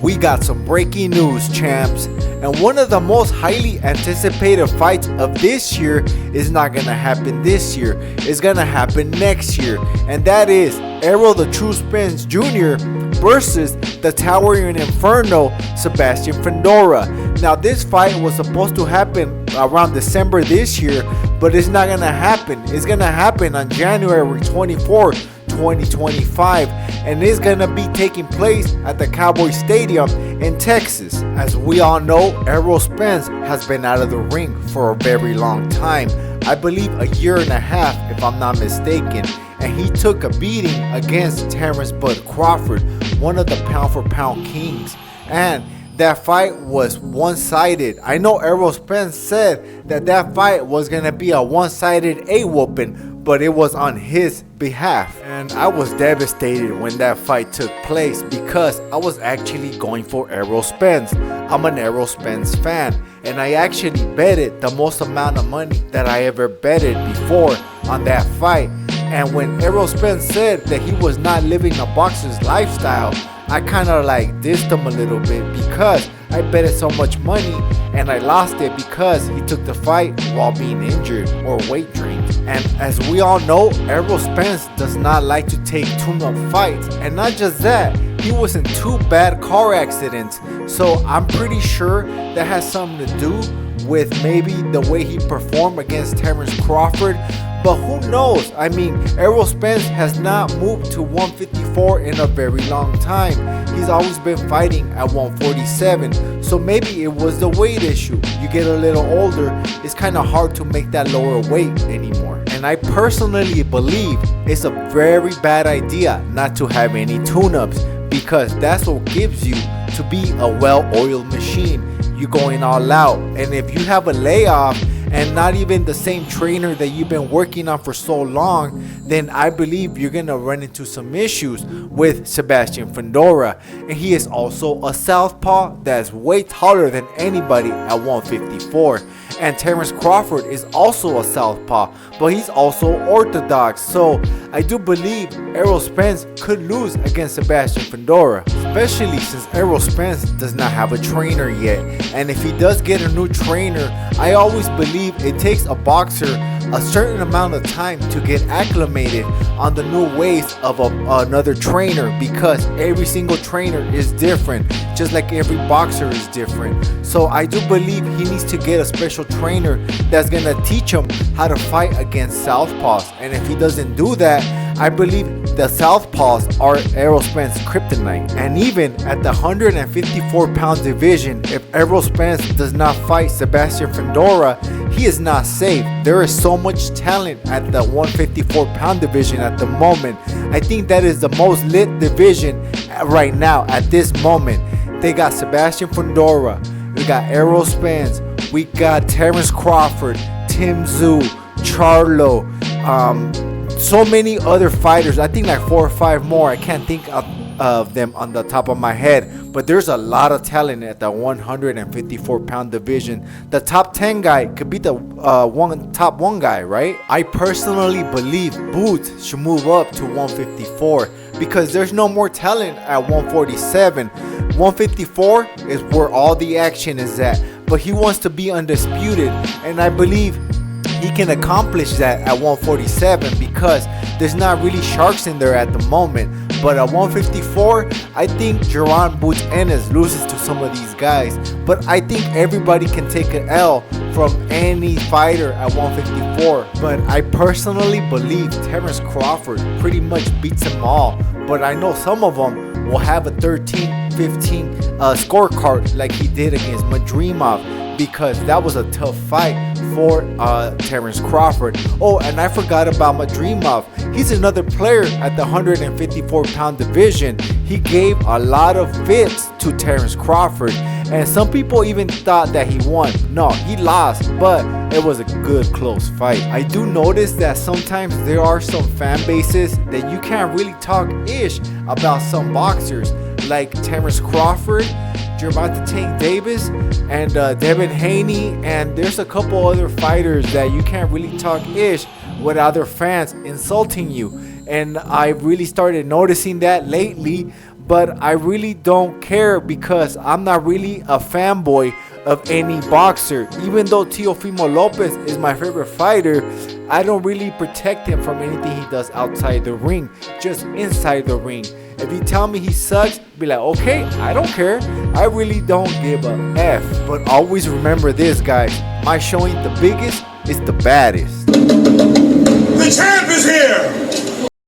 We got some breaking news, champs, and one of the most highly anticipated fights of this year is not gonna happen this year. It's gonna happen next year, and that is Errol the True Spence Jr. versus the Towering Inferno Sebastian Fundora. Now this fight was supposed to happen around December this year, but it's not gonna happen. It's gonna happen on January 24th, 2025, and it's gonna be taking place at the Cowboy Stadium in Texas. As we all know, Errol Spence has been out of the ring for a very long time. I believe a year and a half, if I'm not mistaken, and he took a beating against Terrence Bud Crawford, one of the pound for pound kings, and that fight was one-sided. I know Errol Spence said that that fight was gonna be a one-sided A-whooping, but it was on his behalf, and I was devastated when that fight took place because I was actually going for Errol Spence. I'm an Errol Spence fan, and I actually betted the most amount of money that I ever betted before on that fight. And when Errol Spence said that he was not living a boxer's lifestyle, I kind of like dissed him a little bit because I betted so much money and I lost it because he took the fight while being injured or weight drained. And as we all know, Errol Spence does not like to take tune-up fights. And not just that, he was in 2 bad car accidents. So I'm pretty sure that has something to do with maybe the way he performed against Terrence Crawford. But who knows? I mean, Errol Spence has not moved to 154 in a very long time. He's always been fighting at 147. So maybe it was the weight issue. You get a little older, it's kind of hard to make that lower weight anymore. And I personally believe it's a very bad idea not to have any tune-ups, because that's what gives you to be a well-oiled machine. You're going all out, and if you have a layoff and not even the same trainer that you've been working on for so long, then I believe you're gonna run into some issues with Sebastian Fundora. And he is also a southpaw that's way taller than anybody at 154. And Terrence Crawford is also a southpaw, but he's also orthodox. So I do believe Errol Spence could lose against Sebastian Fundora, especially since Errol Spence does not have a trainer yet. And if he does get a new trainer, I always believe it takes a boxer a certain amount of time to get acclimated on the new ways of another trainer, because every single trainer is different, just like every boxer is different. So I do believe he needs to get a special trainer that's gonna teach him how to fight against southpaws. And if he doesn't do that, I believe the southpaws are Errol Spence's kryptonite. And even at the 154-pound division, if Errol Spence does not fight Sebastian Fundora, he is not safe. There is so much talent at the 154-pound division at the moment. I think that is the most lit division right now at this moment. They got Sebastian Fundora, we got Errol Spence, we got Terrence Crawford, Tim Tszyu, Charlo, so many other fighters. I think like 4 or 5 more. I can't think of them on the top of my head, but there's a lot of talent at the 154-pound division. The top 10 guy could be the top one guy, right? I personally believe Boots should move up to 154 because there's no more talent at 147. 154 is where all the action is at, but he wants to be undisputed, and I believe he can accomplish that at 147 because there's not really sharks in there at the moment. But at 154, I think Jerron Boots Ennis loses to some of these guys. But I think everybody can take an L from any fighter at 154. But I personally believe Terrence Crawford pretty much beats them all. But I know some of them will have a 13-15 scorecard like he did against Madrimov, because that was a tough fight for Terrence Crawford. Oh, and I forgot about Madrimov. He's another player at the 154-pound division. He gave a lot of fits to Terrence Crawford, and some people even thought that he won. No, he lost, but it was a good close fight. I do notice that sometimes there are some fan bases that you can't really talk ish about some boxers, like Terrence Crawford, Gervonta Tank Davis, and Devin Haney, and there's a couple other fighters that you can't really talk ish with other fans insulting you. And I really started noticing that lately, but I really don't care because I'm not really a fanboy of any boxer. Even though Teofimo Lopez is my favorite fighter, I don't really protect him from anything he does outside the ring, just inside the ring. If you tell me he sucks, be like, okay, I don't care. I really don't give a F. But always remember this, guys. My show ain't the biggest, it's the baddest. The champ is here!